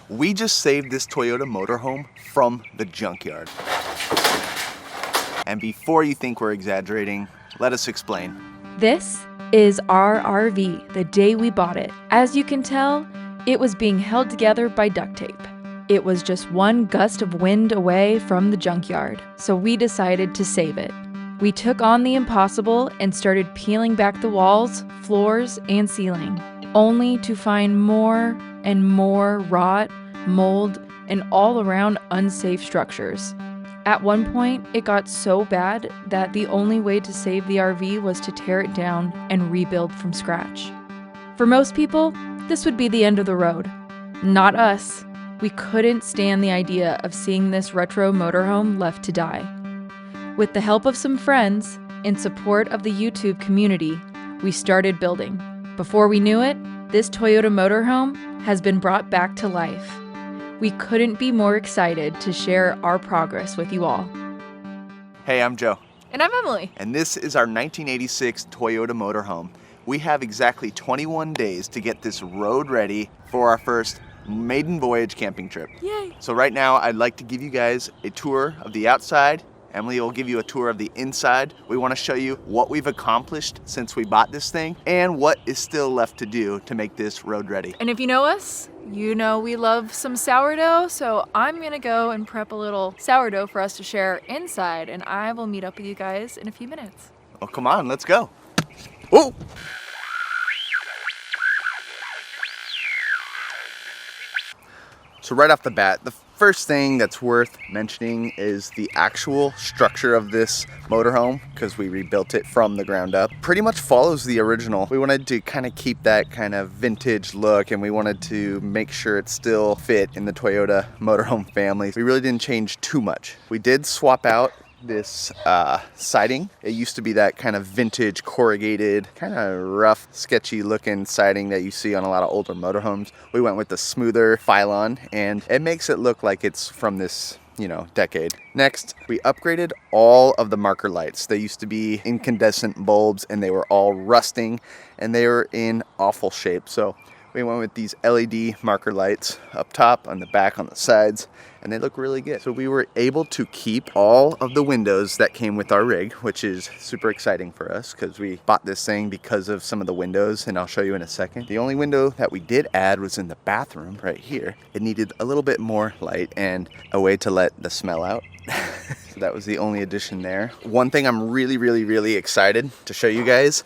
We just saved this Toyota Motorhome from the junkyard. And before you think we're exaggerating, let us explain. This is our RV the day we bought it. As you can tell, it was being held together by duct tape. It was just one gust of wind away from the junkyard, so we decided to save it. We took on the impossible and started peeling back the walls, floors, and ceiling, only to find more and more rot, mold, and all-around unsafe structures. At one point, it got so bad that the only way to save the RV was to tear it down and rebuild from scratch. For most people, this would be the end of the road. Not us. We couldn't stand the idea of seeing this retro motorhome left to die. With the help of some friends and support of the YouTube community, we started building. Before we knew it, this Toyota Motorhome has been brought back to life. We couldn't be more excited to share our progress with you all. Hey, I'm Joe. And I'm Emily. And this is our 1986 Toyota Motorhome. We have exactly 21 days to get this road ready for our first maiden voyage camping trip. Yay! So right now, I'd like to give you guys a tour of the outside. Emily will give you a tour of the inside. We want to show you what we've accomplished since we bought this thing and what is still left to do to make this road ready. And if you know us, you know we love some sourdough, so I'm gonna go and prep a little sourdough for us to share inside, and I will meet up with you guys in a few minutes. Oh, come on, let's go. Oh! So right off the bat, the first thing that's worth mentioning is the actual structure of this motorhome, because we rebuilt it from the ground up. Pretty much follows the original. We wanted to kind of keep that kind of vintage look, and we wanted to make sure it still fit in the Toyota Motorhome family. We really didn't change too much. We did swap out this siding. It used to be that kind of vintage corrugated, kind of rough, sketchy looking siding that you see on a lot of older motorhomes. We went with the smoother Phylon, and it makes it look like it's from this, decade. Next, we upgraded all of the marker lights. They used to be incandescent bulbs, and they were all rusting, and they were in awful shape. So we went with these LED marker lights up top, on the back, on the sides, and they look really good. So we were able to keep all of the windows that came with our rig, which is super exciting for us because we bought this thing because of some of the windows, and I'll show you in a second. The only window that we did add was in the bathroom right here. It needed a little bit more light and a way to let the smell out. So that was the only addition there. One thing I'm really excited to show you guys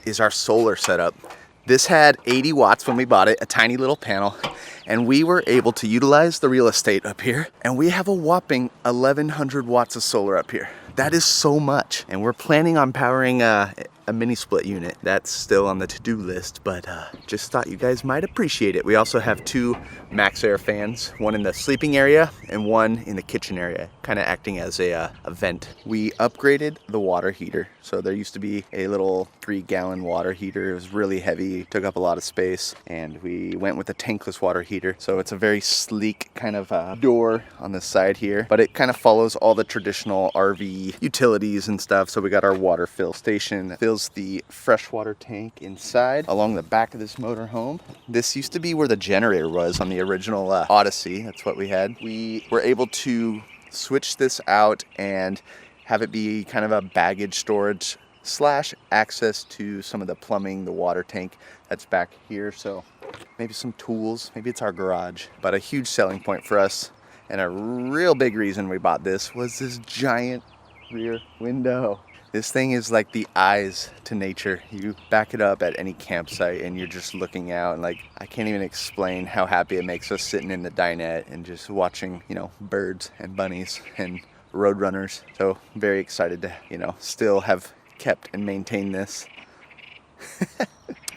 is our solar setup. This had 80 watts when we bought it, a tiny little panel, and we were able to utilize the real estate up here, and we have a whopping 1100 watts of solar up here. That is so much, and we're planning on powering a mini split unit. That's still on the to-do list, but just thought you guys might appreciate it. We also have two max air fans, one in the sleeping area and one in the kitchen area, kind of acting as a vent. We upgraded the water heater. So there used to be a little 3-gallon water heater. It was really heavy, took up a lot of space, and we went with a tankless water heater. So it's a very sleek kind of door on the side here, but it kind of follows all the traditional RV utilities and stuff. So we got our water fill station that fills the freshwater tank inside along the back of this motorhome. This used to be where the generator was on the original Odyssey. That's what we had. We were able to switch this out and have it be kind of a baggage storage / access to some of the plumbing, the water tank that's back here. So maybe some tools, maybe it's our garage. But a huge selling point for us, and a real big reason we bought this, was this giant rear window. This thing is like the eyes to nature. You back it up at any campsite and you're just looking out, and like, I can't even explain how happy it makes us sitting in the dinette and just watching, birds and bunnies and roadrunners. So very excited to, still have kept and maintained this.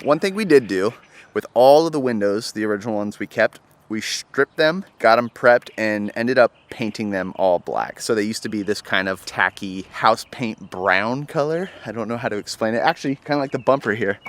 One thing we did do with all of the windows, the original ones we kept, we stripped them, got them prepped, and ended up painting them all black. So they used to be this kind of tacky house paint brown color. I don't know how to explain it. Actually, kind of like the bumper here.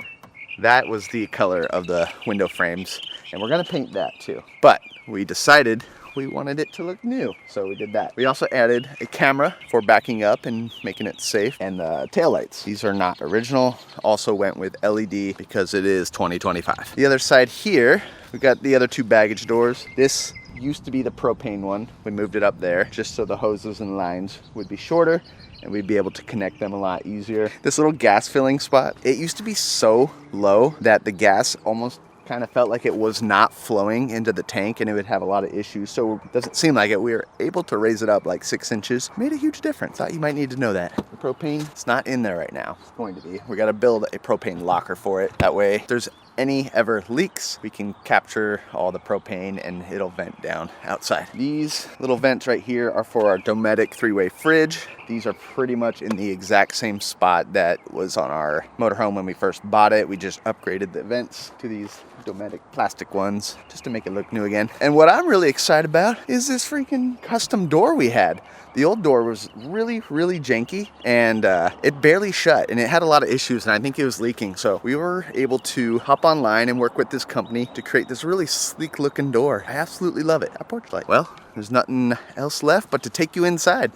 That was the color of the window frames, and we're gonna paint that too. But we decided we wanted it to look new, so we did that. We also added a camera for backing up and making it safe, and the taillights. These are not original. Also went with LED because it is 2025. The other side here, We got the other two baggage doors. This used to be the propane one. We moved it up there just so the hoses and lines would be shorter and we'd be able to connect them a lot easier. This little gas filling spot, it used to be so low that the gas almost kind of felt like it was not flowing into the tank and it would have a lot of issues. So it doesn't seem like it. We were able to raise it up like 6 inches. Made a huge difference. Thought you might need to know that. The propane, it's not in there right now. It's going to be. We got to build a propane locker for it. That way, if there's any ever leaks, we can capture all the propane and it'll vent down outside. These little vents right here are for our Dometic 3-way fridge. These are pretty much in the exact same spot that was on our motorhome when we first bought it. We just upgraded the vents to these Dometic plastic ones just to make it look new again. And what I'm really excited about is this freaking custom door we had. The old door was really janky and it barely shut and it had a lot of issues and I think it was leaking. So we were able to hop online and work with this company to create this really sleek looking door. I absolutely love it. That porch light. Well, there's nothing else left but to take you inside.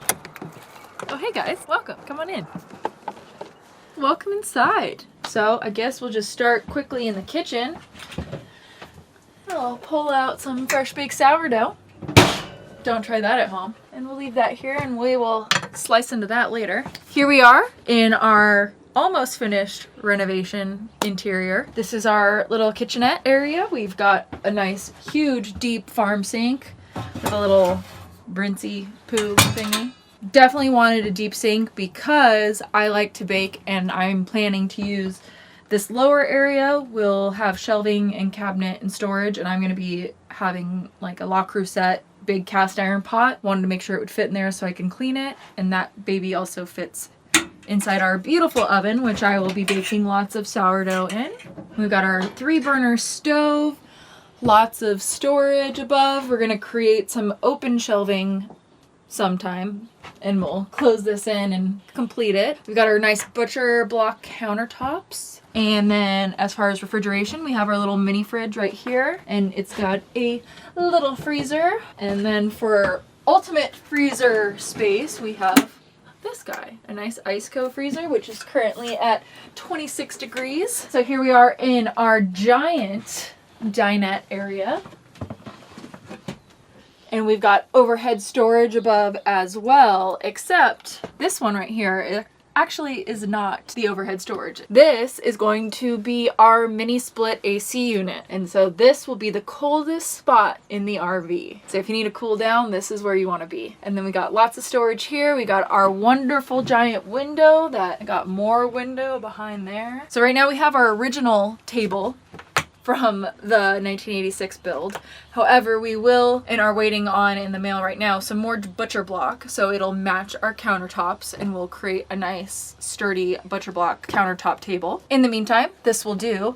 Oh, hey guys, welcome. Come on in. Welcome inside. So I guess we'll just start quickly in the kitchen. I'll pull out some fresh baked sourdough. Don't try that at home. And we'll leave that here and we will slice into that later. Here we are in our almost finished renovation interior. This is our little kitchenette area. We've got a nice, huge, deep farm sink with a little rincy poo thingy. Definitely wanted a deep sink because I like to bake and I'm planning to use this lower area. Will have shelving and cabinet and storage, and I'm going to be having like a La Crusette big cast iron pot. Wanted to make sure it would fit in there so I can clean it, and that baby also fits inside our beautiful oven, which I will be baking lots of sourdough in. We've got our 3-burner stove, lots of storage above. We're going to create some open shelving sometime and we'll close this in and complete it. We've got our nice butcher block countertops, and then as far as refrigeration, we have our little mini fridge right here, and it's got a little freezer. And then for ultimate freezer space, we have this guy, a nice Iceco freezer, which is currently at 26 degrees. So here we are in our giant dinette area. And we've got overhead storage above as well, except this one right here, it actually is not the overhead storage. This is going to be our mini split AC unit. And so this will be the coldest spot in the RV. So if you need to cool down, this is where you want to be. And then we got lots of storage here. We got our wonderful giant window that got more window behind there. So right now we have our original table from the 1986 build. However, we will and are waiting on in the mail right now some more butcher block, so it'll match our countertops and we'll create a nice sturdy butcher block countertop table. In the meantime, this will do.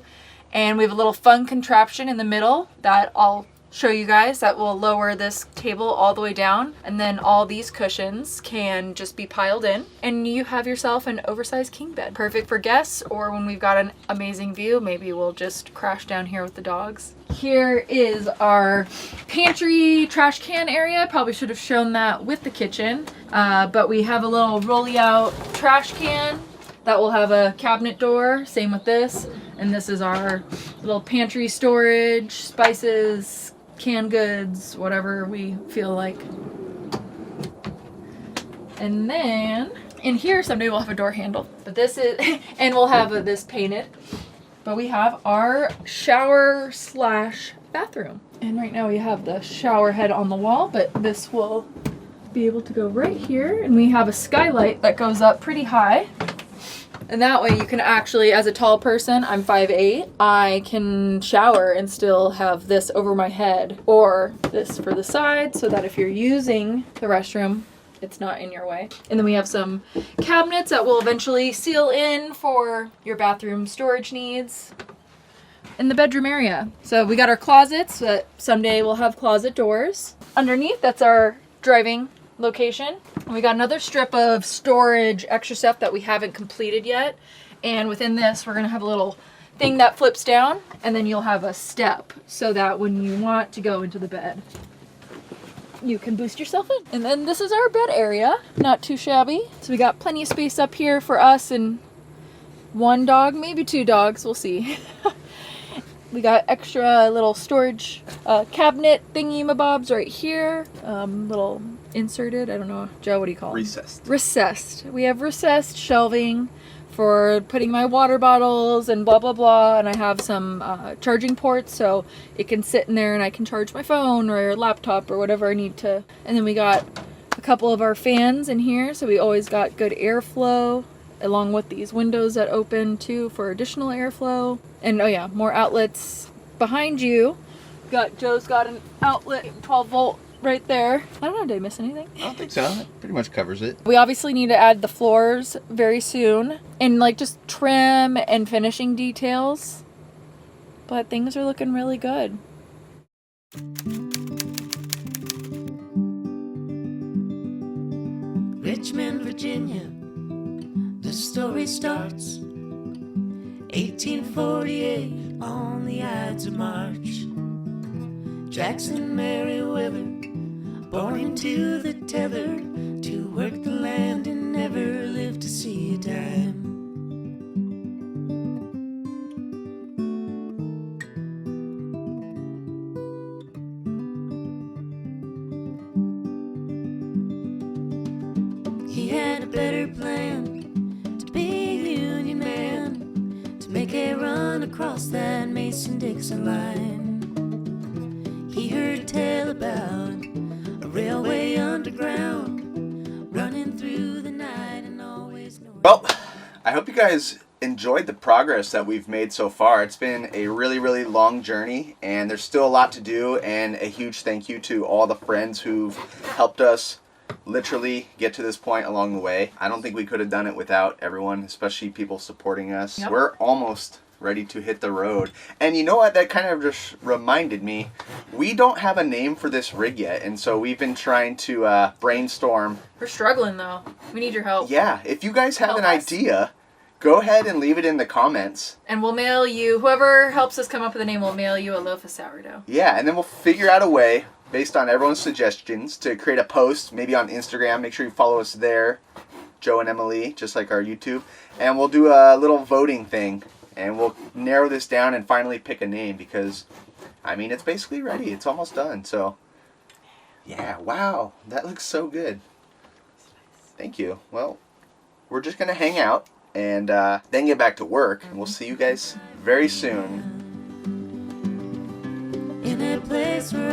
And we have a little fun contraption in the middle that I'll show you guys that will lower this table all the way down, and then all these cushions can just be piled in and you have yourself an oversized king bed. Perfect for guests, or when we've got an amazing view, maybe we'll just crash down here with the dogs. Here is our pantry trash can area. Probably should have shown that with the kitchen, but we have a little rolly out trash can that will have a cabinet door, same with this. And this is our little pantry storage, spices, canned goods, whatever we feel like. And then in here someday we'll have a door handle, but this is, and we'll have this painted, but we have our shower slash bathroom. And right now we have the shower head on the wall, but this will be able to go right here. And we have a skylight that goes up pretty high. And that way you can actually, as a tall person, I'm 5'8", I can shower and still have this over my head, or this for the side, so that if you're using the restroom, it's not in your way. And then we have some cabinets that will eventually seal in for your bathroom storage needs. In the bedroom area. So we got our closets that someday we'll have closet doors. Underneath, that's our driving location. And we got another strip of storage extra stuff that we haven't completed yet. And within this, we're gonna have a little thing that flips down, and then you'll have a step so that when you want to go into the bed, you can boost yourself in. And then this is our bed area, not too shabby. So we got plenty of space up here for us and one dog, maybe 2 dogs, we'll see. We got extra little storage cabinet thingy-mabobs right here. Little inserted. I don't know. Joe, what do you call them? Recessed. Recessed. We have recessed shelving for putting my water bottles and blah, blah, blah. And I have some charging ports so it can sit in there and I can charge my phone or laptop or whatever I need to. And then we got a couple of our fans in here. So we always got good airflow, along with these windows that open too for additional airflow. And oh yeah, more outlets behind you. Joe's got an outlet, 12 volt right there. I don't know, did I miss anything? I don't think so. That pretty much covers it. We obviously need to add the floors very soon and like just trim and finishing details. But things are looking really good. Richmond, Virginia, the story starts 1848 on the Ides of March. Jackson Merriweather, born into the tether, to work the land and never live to see a dime. He had a better plan, to be a Union man, to make a run across that Mason-Dixon line. He heard a tale about a railway underground, running through the night and always knowing. Well, I hope you guys enjoyed the progress that we've made so far. It's been a really, really long journey, and there's still a lot to do, and a huge thank you to all the friends who've helped us literally get to this point along the way. I don't think we could have done it without everyone, especially people supporting us. Yep. We're almost ready to hit the road. And you know what? That kind of just reminded me, we don't have a name for this rig yet, and so we've been trying to brainstorm. We're struggling though. We need your help. Yeah, if you guys have Help an us. idea, go ahead and leave it in the comments. And we'll mail you, whoever helps us come up with a name will mail you a loaf of sourdough. Yeah, and then we'll figure out a way, based on everyone's suggestions, to create a post, maybe on Instagram. Make sure you follow us there, JoeandEmmaLee, just like our YouTube. And we'll do a little voting thing, and we'll narrow this down and finally pick a name, because, I mean, it's basically ready. It's almost done, so. Yeah, wow, that looks so good. Thank you. Well, we're just going to hang out and then get back to work, and we'll see you guys very soon. In a place where